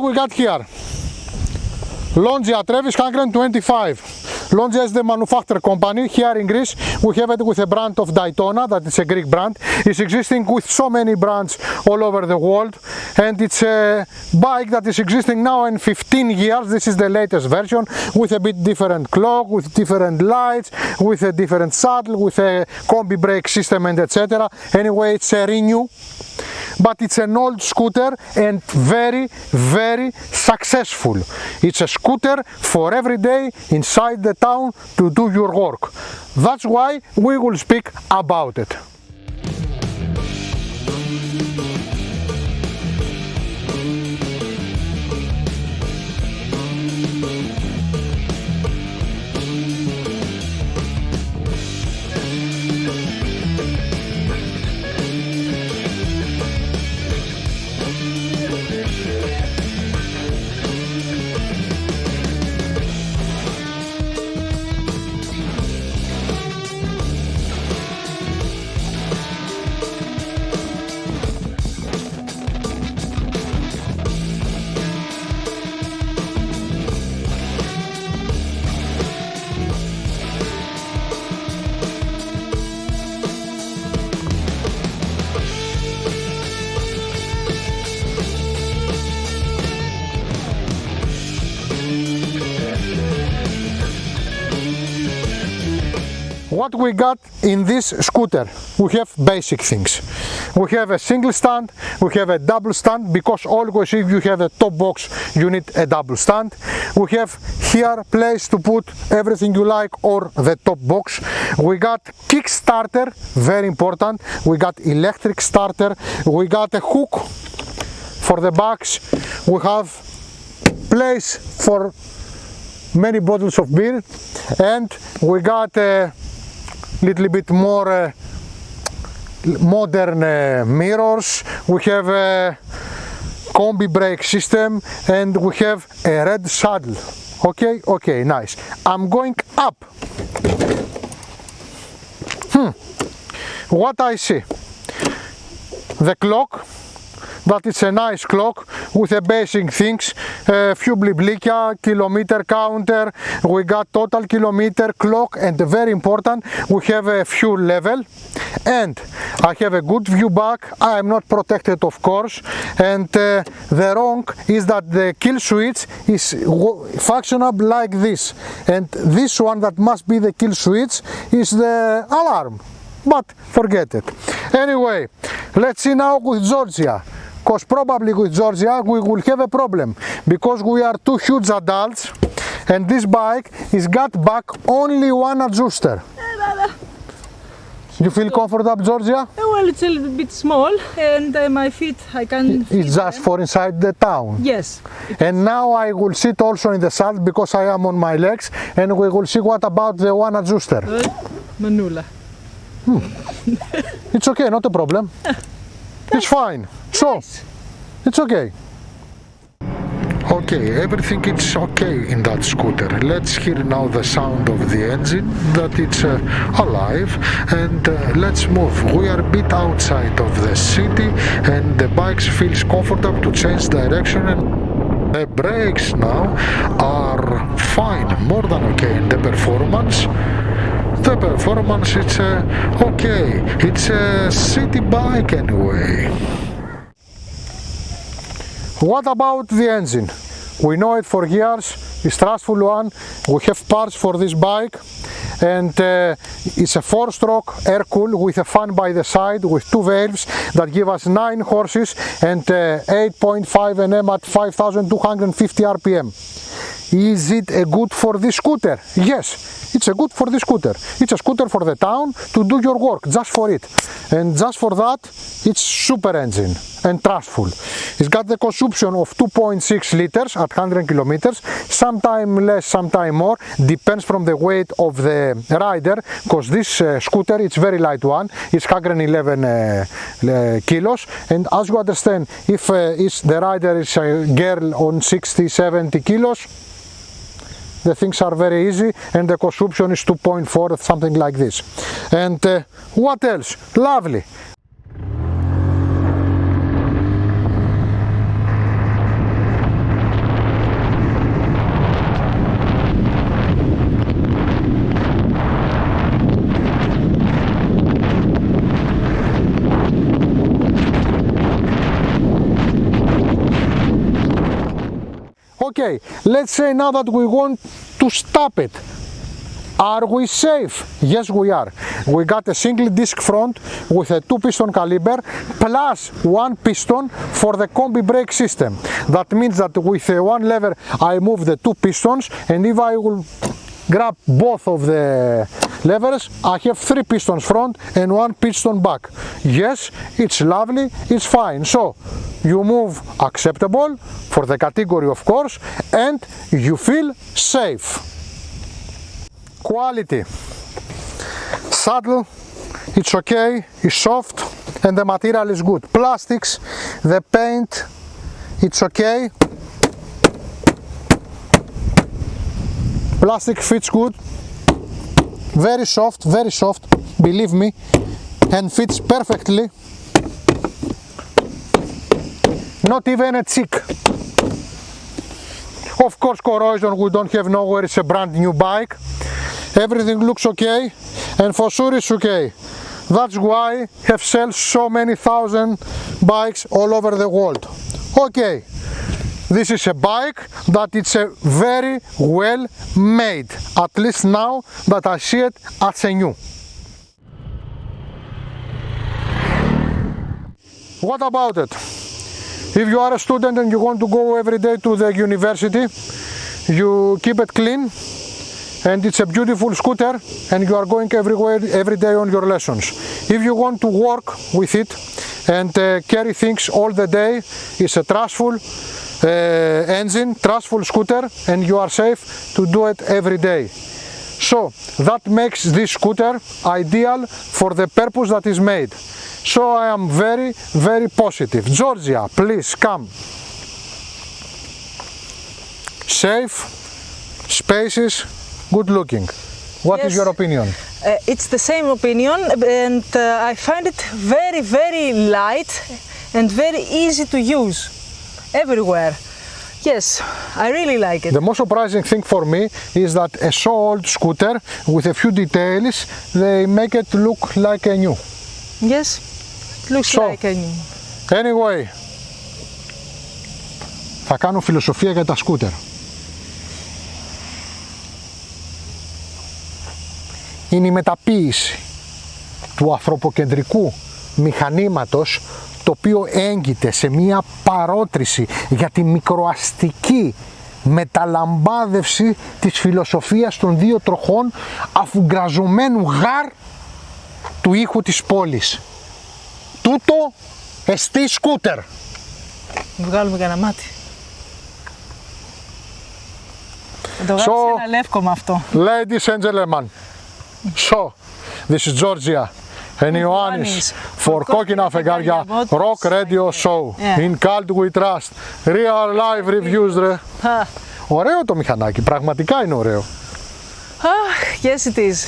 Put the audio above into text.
we got here? Longjia trevis 125. Longjia is the manufacturer company. Here in Greece we have it with a brand of Daytona, that is a Greek brand. It's existing with so many brands all over the world, and it's a bike that is existing now in 15 years. This is the latest version with a bit different clock, with different lights, with a different saddle, with a combi brake system and etc. Anyway, it's a renew, but it's an old scooter and very, very successful. It's a scooter for every day inside the town to do your work. That's why we will speak about it. What we got in this scooter? We have basic things. We have a single stand, we have a double stand, because always if you have a top box you need a double stand. We have here place to put everything you like or the top box. We got kickstarter, very important. We got electric starter. We got a hook for the bags. We have place for many bottles of beer, and we got a little bit more modern mirrors. We have a combi brake system, and we have a red saddle. Okay, nice. I'm going up. What I see? The clock. That is a nice clock with a basic things, few bliblikia, kilometer counter, we got total kilometer clock, and very important, we have a fuel level, and I have a good view back. I am not protected, of course, and the wrong is that the kill switch is functionable like this, and this one that must be the kill switch is the alarm, but forget it. Anyway, let's see now with Georgia. Because probably with Georgia we will have a problem, because we are two huge adults and this bike is got back only one adjuster. You feel comfortable, Georgia? Well, it's a little bit small, and my feet, I can feel it's just them. for inside the town. Yes. And now I will sit also in the saddle because I am on my legs, and we will see what about the one adjuster. Manula. It's okay, not a problem. It's fine. So, it's okay. Okay, everything is okay in that scooter. Let's hear now the sound of the engine, that it's alive, and let's move. We are a bit outside of the city and the bike feels comfortable to change direction, and the brakes now are fine, more than okay in the performance. The performance, it's okay. It's a city bike anyway. What about the engine? We know it for years, it's a trustful one. We have parts for this bike, and it's a 4-stroke air-cooled with a fan by the side with 2 valves that give us 9 horses and 8.5 Nm at 5,250 RPM. Is it a good for this scooter? Yes, it's a good for this scooter. It's a scooter for the town to do your work, just for it. And just for that, it's super engine and trustful. It's got the consumption of 2.6 liters at 100 kilometers, sometime less, sometime more, depends from the weight of the rider, because this scooter, it's very light one, it's 111 kilos, and as you understand, if the rider is a girl on 60-70 kilos, the things are very easy, and the consumption is 2.4, something like this. And what else? Lovely. Okay, let's say now that we want to stop it. Are we safe? Yes, we are. We got a single disc front with a 2-piston caliber plus 1 piston for the combi brake system. That means that with one lever I move the 2 pistons, and if I will grab both of the levers, I have 3 pistons front and 1 piston back. Yes, it's lovely, it's fine. So you move acceptable for the category, of course, and you feel safe. Quality. Saddle, it's okay, it's soft, and the material is good. Plastics, the paint, it's okay. Plastic fits good. Very soft, believe me, and fits perfectly. Not even a chick. Of course, corrosion we don't have nowhere, it's a brand new bike. Everything looks okay, and for sure it's okay. That's why have sold so many thousand bikes all over the world. Okay, this is a bike that it's a very well made, at least now that I see it as a new. What about it? If you are a student and you want to go every day to the university, you keep it clean, and it's a beautiful scooter, and you are going everywhere every day on your lessons. If you want to work with it and carry things all the day, it's a trustful engine, trustful scooter, and you are safe to do it every day. So that makes this scooter ideal for the purpose that is made. So I am very positive. Georgia, please come. Safe, spacious, good looking. What is your opinion? It's the same opinion, and I find it very light and very easy to use everywhere. Yes, I really like it. The most surprising thing for me is that a so old scooter with a few details, they make it look like a new. Yes, it looks like a new. Anyway, θα κάνω φιλοσοφία για τα σκούτερ. Είναι η μεταποίηση του ανθρωποκεντρικού μηχανήματος, το οποίο έγκυται σε μία παρότριση για τη μικροαστική μεταλαμπάδευση της φιλοσοφίας των 2 τροχών αφουγκραζομένου γάρ του ήχου της πόλης. Τούτο εστί σκούτερ. Βγάλουμε και ένα μάτι. Θα το γράψει ένα λεύκο με αυτό. Ladies and gentlemen, so this is Georgia and Ioannis for KOKKINA FEGARIA Rock Radio Show. In Cult We Trust. Real live reviews, ρε. Ωραίο το μηχανάκι, πραγματικά είναι ωραίο. Yes it is.